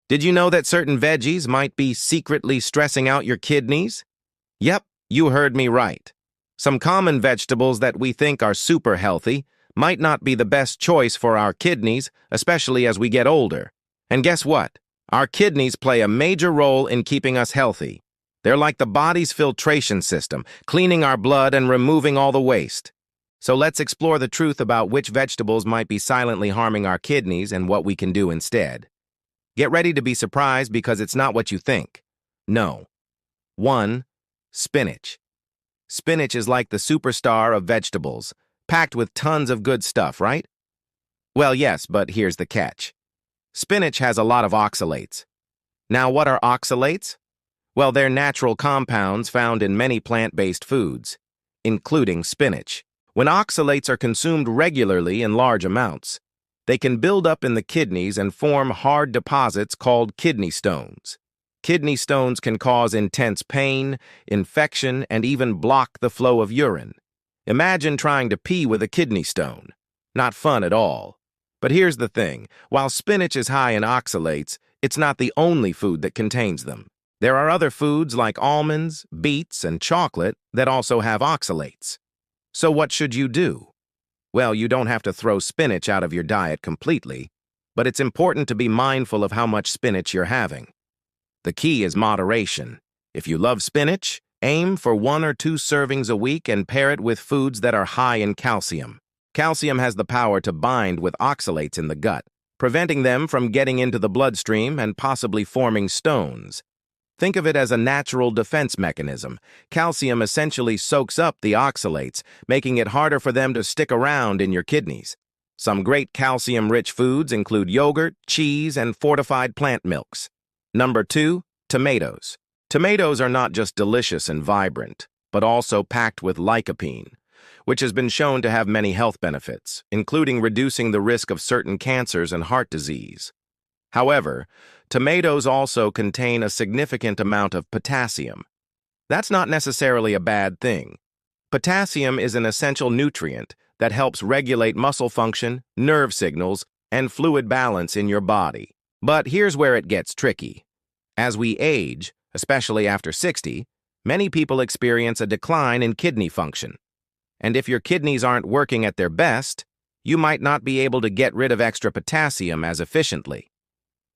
Did you know that certain veggies might be secretly stressing out your kidneys? Yep, you heard me right. Some common vegetables that we think are super healthy might not be the best choice for our kidneys, especially as we get older. And guess what? Our kidneys play a major role in keeping us healthy. They're like the body's filtration system, cleaning our blood and removing all the waste. So let's explore the truth about which vegetables might be silently harming our kidneys and what we can do instead. Get ready to be surprised because it's not what you think. No. 1. Spinach. Spinach is like the superstar of vegetables, packed with tons of good stuff, right? Well, yes, but here's the catch. Spinach has a lot of oxalates. Now, what are oxalates? Well, they're natural compounds found in many plant-based foods, including spinach. When oxalates are consumed regularly in large amounts, they can build up in the kidneys and form hard deposits called kidney stones. Kidney stones can cause intense pain, infection, and even block the flow of urine. Imagine trying to pee with a kidney stone. Not fun at all. But here's the thing. While spinach is high in oxalates, it's not the only food that contains them. There are other foods like almonds, beets, and chocolate that also have oxalates. So what should you do? Well, you don't have to throw spinach out of your diet completely, but it's important to be mindful of how much spinach you're having. The key is moderation. If you love spinach, aim for 1 or 2 servings a week and pair it with foods that are high in calcium. Calcium has the power to bind with oxalates in the gut, preventing them from getting into the bloodstream and possibly forming stones. Think of it as a natural defense mechanism. Calcium essentially soaks up the oxalates, making it harder for them to stick around in your kidneys. Some great calcium-rich foods include yogurt, cheese, and fortified plant milks. Number 2, tomatoes. Tomatoes are not just delicious and vibrant, but also packed with lycopene, which has been shown to have many health benefits, including reducing the risk of certain cancers and heart disease. However, tomatoes also contain a significant amount of potassium. That's not necessarily a bad thing. Potassium is an essential nutrient that helps regulate muscle function, nerve signals, and fluid balance in your body. But here's where it gets tricky. As we age, especially after 60, many people experience a decline in kidney function. And if your kidneys aren't working at their best, you might not be able to get rid of extra potassium as efficiently.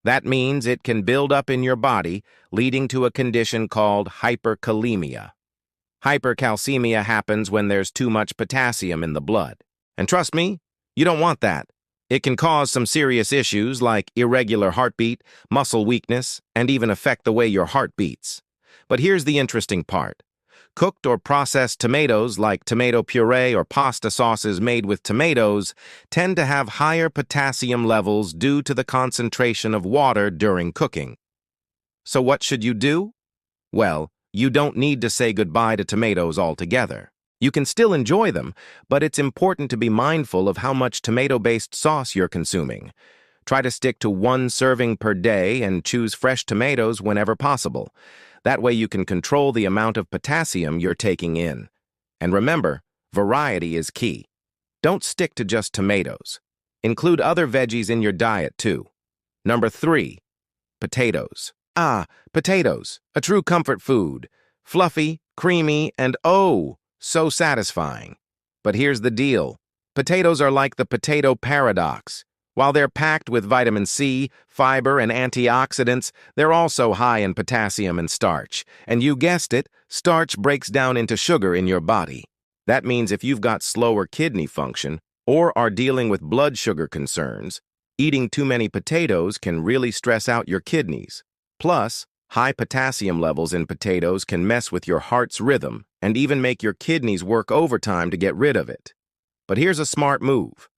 That means it can build up in your body, leading to a condition called hyperkalemia. Hypercalcemia happens when there's too much potassium in the blood. And trust me, you don't want that. It can cause some serious issues like irregular heartbeat, muscle weakness, and even affect the way your heart beats. But here's the interesting part. Cooked or processed tomatoes, like tomato puree or pasta sauces made with tomatoes, tend to have higher potassium levels due to the concentration of water during cooking. So what should you do? Well, you don't need to say goodbye to tomatoes altogether. You can still enjoy them, but it's important to be mindful of how much tomato-based sauce you're consuming. Try to stick to 1 serving per day and choose fresh tomatoes whenever possible. That way you can control the amount of potassium you're taking in. And remember, variety is key. Don't stick to just tomatoes. Include other veggies in your diet too. Number 3, potatoes. Potatoes, a true comfort food. Fluffy, creamy, and so satisfying. But here's the deal. Potatoes are like the potato paradox. While they're packed with vitamin C, fiber, and antioxidants, they're also high in potassium and starch. And you guessed it, starch breaks down into sugar in your body. That means if you've got slower kidney function or are dealing with blood sugar concerns, eating too many potatoes can really stress out your kidneys. Plus, high potassium levels in potatoes can mess with your heart's rhythm and even make your kidneys work overtime to get rid of it. But here's a smart move.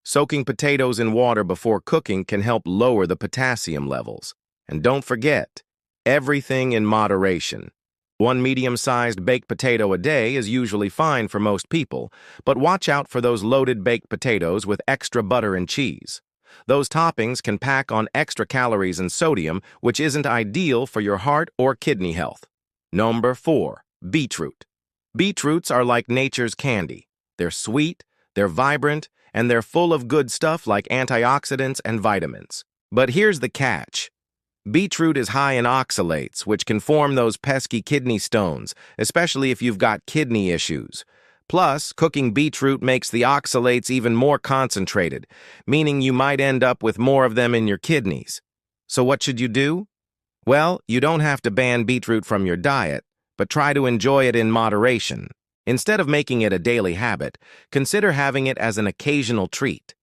Soaking potatoes in water before cooking can help lower the potassium levels. And don't forget, everything in moderation. 1 medium-sized baked potato a day is usually fine for most people, but watch out for those loaded baked potatoes with extra butter and cheese. Those toppings can pack on extra calories and sodium, which isn't ideal for your heart or kidney health. Number 4, beetroot. Beetroots are like nature's candy. They're sweet, they're vibrant, and they're full of good stuff like antioxidants and vitamins. But here's the catch. Beetroot is high in oxalates, which can form those pesky kidney stones, especially if you've got kidney issues. Plus, cooking beetroot makes the oxalates even more concentrated, meaning you might end up with more of them in your kidneys. So what should you do? Well, you don't have to ban beetroot from your diet, but try to enjoy it in moderation. Instead of making it a daily habit, consider having it as an occasional treat.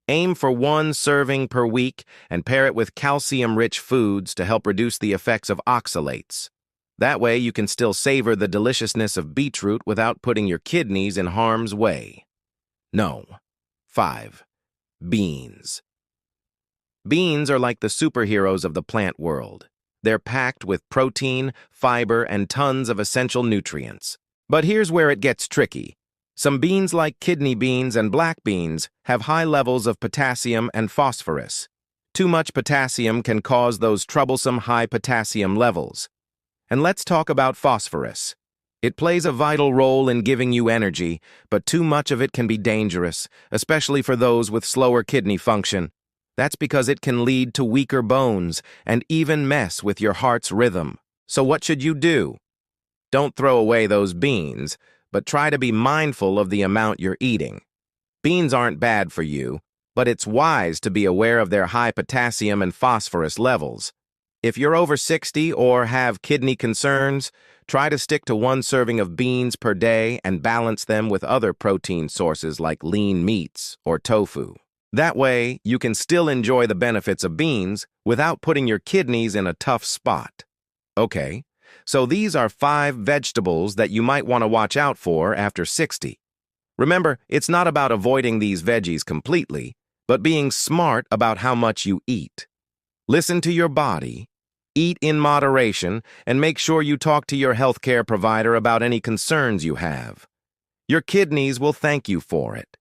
Aim for 1 serving per week and pair it with calcium-rich foods to help reduce the effects of oxalates. That way, you can still savor the deliciousness of beetroot without putting your kidneys in harm's way. No. 5. Beans. Beans are like the superheroes of the plant world. They're packed with protein, fiber, and tons of essential nutrients. But here's where it gets tricky. Some beans like kidney beans and black beans have high levels of potassium and phosphorus. Too much potassium can cause those troublesome high potassium levels. And let's talk about phosphorus. It plays a vital role in giving you energy, but too much of it can be dangerous, especially for those with slower kidney function. That's because it can lead to weaker bones and even mess with your heart's rhythm. So what should you do? Don't throw away those beans, but try to be mindful of the amount you're eating. Beans aren't bad for you, but it's wise to be aware of their high potassium and phosphorus levels. If you're over 60 or have kidney concerns, try to stick to 1 serving of beans per day and balance them with other protein sources like lean meats or tofu. That way, you can still enjoy the benefits of beans without putting your kidneys in a tough spot. Okay. So these are 5 vegetables that you might want to watch out for after 60. Remember, it's not about avoiding these veggies completely, but being smart about how much you eat. Listen to your body, eat in moderation, and make sure you talk to your healthcare provider about any concerns you have. Your kidneys will thank you for it.